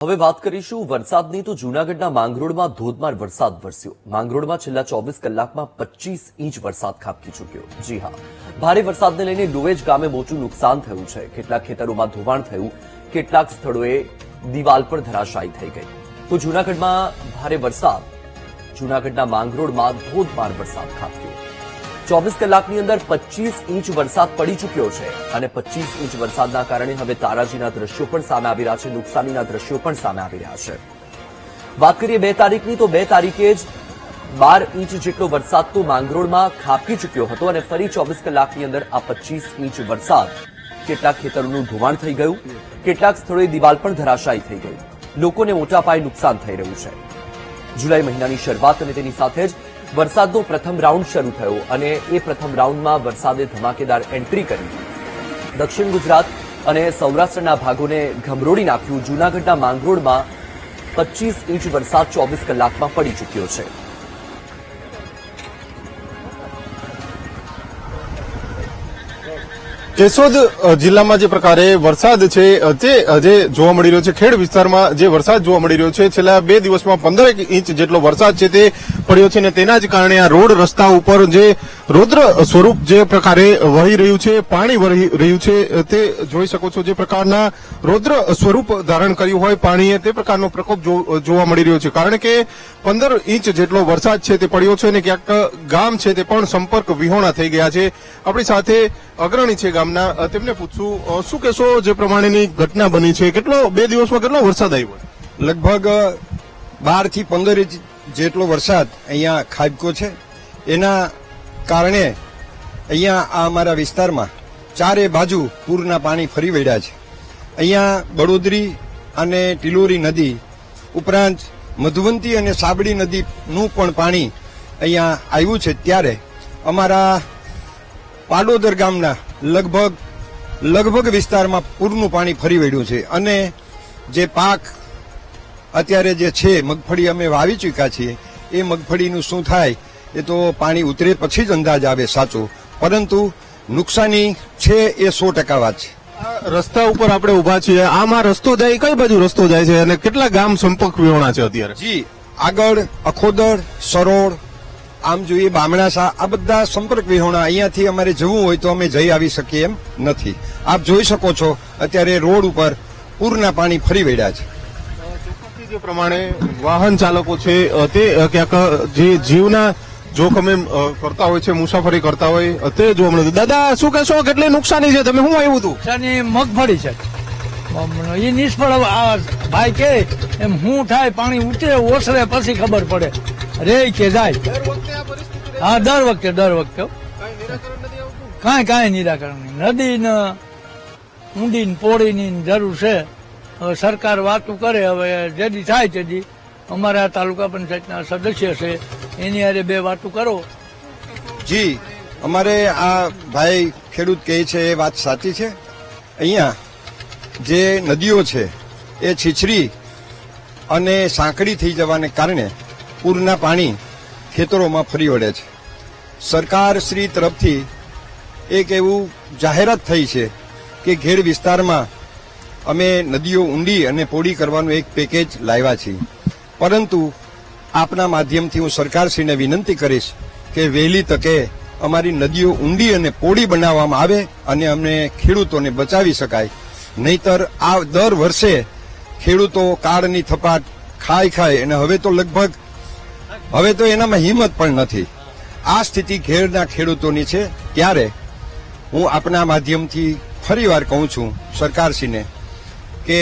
હવે વાત કરીશું વરસાદની તો જૂનાગઢના માંગરોળમાં ધોધમાર વરસાદ વરસ્યો। માંગરોળમાં છેલ્લા 24 કલાકમાં 25 ઇંચ વરસાદ ખાબકી ચૂક્યો। જી હા, ભારે વરસાદને લઈને ડોવેજ ગામે મોટું નુકસાન થયું છે। કેટલાક ખેતરોમાં ધોવાણ થયું, કેટલાક સ્થળોએ દિવાલ પર ધરાશાયી થઈ ગઈ। તો જૂનાગઢમાં ભારે વરસાદ, જૂનાગઢના માંગરોળમાં ધોધમાર વરસાદ ખાબક્યો। 24 કલાકની અંદર 25 ઇંચ વરસાદ પડી ચૂક્યો છે અને 25 ઇંચ વરસાદના કારણે હવે તારાજીના દ્રશ્યો પણ સામે આવી રહ્યા છે, નુકસાનીના દ્રશ્યો પણ સામે આવી રહ્યા છે। વાત કરીએ 2 તારીખની, તો 2 તારીખે જ 12 ઇંચ જેટલો વરસાદ તો માંગરોળમાં ખાબકી ચૂક્યો હતો અને ફરી 24 કલાકની અંદર આ 25 ઇંચ વરસાદ કેટલાક ખેતરોનું ધોવાણ થઈ ગયું, કેટલાક સ્થળોએ દિવાલ પણ ધરાશાયી થઈ ગઈ। લોકોને મોટા પાયે નુકસાન થઈ રહ્યું છે। જુલાઈ મહિનાની શરૂઆત અને તેની સાથે જ વરસાદનો પ્રથમ રાઉન્ડ શરૂ થયો અને એ પ્રથમ રાઉન્ડમાં વરસાદે ધમાકેદાર એન્ટ્રી કરી દક્ષિણ ગુજરાત અને સૌરાષ્ટ્રના ભાગોને ગમરોડી નાખ્યું। જૂનાગઢના માંગરોળમાં 25 ઇંચ વરસાદ 24 કલાકમાં પડી ચૂક્યો છે। કેશોદ જિલ્લામાં જે પ્રકારે વરસાદ છે તે જે જોવા મળી રહ્યો છે, ખેડ વિસ્તારમાં જે વરસાદ જોવા મળી રહ્યો છે, છેલ્લા 2 દિવસમાં 15 ઇંચ જેટલો વરસાદ છે તે પડ્યો છે અને તેના જ કારણે આ રોડ રસ્તા ઉપર જે રૌદ્ર સ્વરૂપ જે પ્રકારે વહી રહ્યું છે, પાણી વહી રહ્યું છે, તે જોઈ શકો છો। જે પ્રકારના રૌદ્ર સ્વરૂપ ધારણ કર્યું હોય પાણીએ, તે પ્રકારનો પ્રકોપ જોવા મળી રહ્યો છે। કારણ કે 15 ઇંચ જેટલો વરસાદ છે તે પડ્યો છે અને ક્યાંક ગામ છે તે પણ સંપર્ક વિહોણા થઈ ગયા છે। આપણી સાથે અગ્રણી છે ગામના, તેમને પૂછશું શું કહેશો, જે પ્રમાણેની ઘટના બની છે, કેટલો 2 દિવસમાં કેટલો વરસાદ આવ્યો? લગભગ 12 થી 15 ઇંચ જેટલો વરસાદ અહીંયા ખાબક્યો છે। એના કારણે અહીંયા આ અમારા વિસ્તારમાં ચારે બાજુ પૂરના પાણી ફરી વળ્યા છે। અહીંયા બળોદરી અને ટિલોરી નદી ઉપરાંત મધુવંતી અને સાબડી નદીનું પણ પાણી અહીંયા આવ્યું છે। ત્યારે અમારા પાડોદર ગામના લગભગ વિસ્તારમાં પૂરનું પાણી ફરી વળ્યું છે અને જે પાક અત્યારે જે છે મગફળી અમે વાવી ચૂક્યા છીએ, એ મગફળીનું શું થાય એ તો પાણી ઉતરે પછી જ અંદાજ આવે સાચો, પરંતુ નુકસાની છે એ 100% વાત છે। રસ્તા ઉપર આપણે ઉભા છીએ, આમાં રસ્તો જાય, કઈ બાજુ રસ્તો જાય છે અને કેટલા ગામ સંપર્ક વિહોણા છે અત્યારે? જી, આગળ અખોદર, સરોડ, આમ જોઈએ બામણાસા, આ બધા સંપર્ક વિહોણા। અહીંયાથી અમારે જવું હોય તો અમે જઈ આવી શકીએ એમ નથી। આપ જોઈ શકો છો અત્યારે રોડ ઉપર પૂરના પાણી ફરી વળ્યા છે। જે પ્રમાણે વાહન ચાલકો છે તે ક્યાંક જે જીવના જોખમે કરતા હોય છે, મુસાફરી કરતા હોય તે જોવા મળે છે। દાદા શું કહેશો, કેટલી નુકસાની છે? તમે શું આવ્યું હતું? નુકસાની મગફળી છે, એ નિષ્ફળ ભાઈ કે એમ શું થાય, પાણી ઉતરે ઓસરે પછી ખબર પડે, રે કે જાય। હા, દર વખતે કાંઈ નિરાકરણ નહીં। નદી ને ઊંડી ને પોળીની જરૂર છે। હવે સરકાર વાતું કરે, હવે જેથી થાય તેથી અમારા તાલુકા પંચાયતના સદસ્ય છે એની હારે 2 વાતું કરો। જી, અમારે આ ભાઈ ખેડૂત કહે છે એ વાત સાચી છે। અહીંયા જે નદીઓ છે એ છીછરી અને સાંકડી થઈ જવાને કારણે પૂરના પાણી ખેતરોમાં ફરી વળે છે। સરકાર શ્રી તરફથી એક એવું જાહેરાત થઈ છે કે ઘેડ વિસ્તારમાં અમે નદીઓ ઊંડી અને પોળી કરવાનું એક પેકેજ લાવ્યા છીએ, પરંતુ આપના માધ્યમથી હું સરકારશ્રીને વિનંતી કરીશ કે વહેલી તકે અમારી નદીઓ ઊંડી અને પોળી બનાવવામાં આવે અને અમને ખેડૂતોને બચાવી શકાય। નહીતર આ દર વર્ષે ખેડૂતો કાળની થપાટ ખાય અને હવે તો એનામાં હિંમત પણ નથી। આ સ્થિતિ ઘેરના ખેડૂતોની છે। ત્યારે હું આપના માધ્યમથી ફરીવાર કહું છું સરકારશ્રીને કે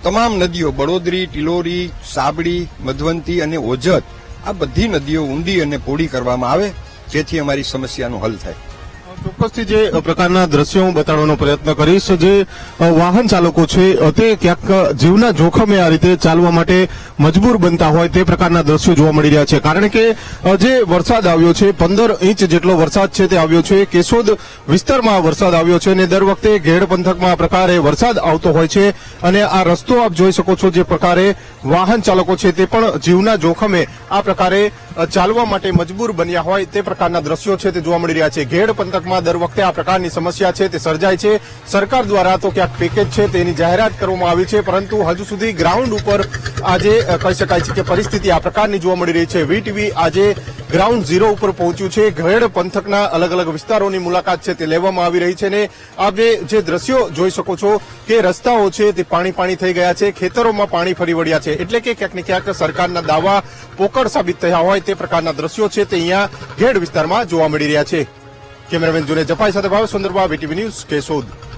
તમામ નદીઓ બળોદરી, ટિલોરી, સાબડી, મધવંતી અને ઓજત, આ બધી નદીઓ ઊંડી અને પોળી કરવામાં આવે, જેથી અમારી સમસ્યાનો હલ થાય। ચોક્કસથી જે પ્રકારના દ્રશ્યો હું બતાડવાનો પ્રયત્ન કરીશ, જે વાહન ચાલકો છે તે ક્યાંક જીવના જોખમે આ રીતે ચાલવા માટે મજબૂર બનતા હોય તે પ્રકારના દ્રશ્યો જોવા મળી રહ્યા છે। કારણ કે જે વરસાદ આવ્યો છે, 15 ઇંચ જેટલો વરસાદ છે તે આવ્યો છે। કેશોદ વિસ્તારમાં વરસાદ આવ્યો છે અને દર વખતે ઘેડ પંથકમાં આ પ્રકારે વરસાદ આવતો હોય છે અને આ રસ્તો આપ જોઈ શકો છો, જે પ્રકારે વાહન ચાલકો છે તે પણ જીવના જોખમે આ પ્રકારે ચાલવા માટે મજબૂર બન્યા હોય તે પ્રકારના દ્રશ્યો છે તે જોવા મળી રહ્યા છે। ઘેડ પંથકમાં કલાકમાં દર વખતે આ પ્રકારની સમસ્યા છે તે સર્જાય છે. સરકાર દ્વારા તો ક્યાંક પેકેજ છે તેની જાહેરાત કરવામાં આવી છે, પરંતુ હજુ સુધી ગ્રાઉન્ડ ઉપર આજે કહી શકાય છે કે પરિસ્થિતિ આ પ્રકારની જોવા મળી રહી છે. વીટીવી આજે ગ્રાઉન્ડ ઝીરો ઉપર પહોંચ્યું છે. ઘેડ પંથકના અલગ અલગ વિસ્તારોની મુલાકાત છે તે લેવામાં આવી રહી છે અને આપ જે દ્રશ્યો જોઈ શકો છો કે રસ્તાઓ છે તે પાણી થઈ ગયા છે, ખેતરોમાં પાણી ફરી વળ્યા છે, એટલે કે ક્યાંક ને ક્યાંક સરકારના દાવા પોકળ સાબિત થયા હોય તે પ્રકારના દ્રશ્યો છે તે અહીંયા ઘેડ વિસ્તારમાં જોવા મળી રહ્યા છે. કેમેરામેન જુનેદ જફાઈ સાથે ભાવેશ સુંદરબા, વીટીવી ન્યૂઝ, કેશોદ.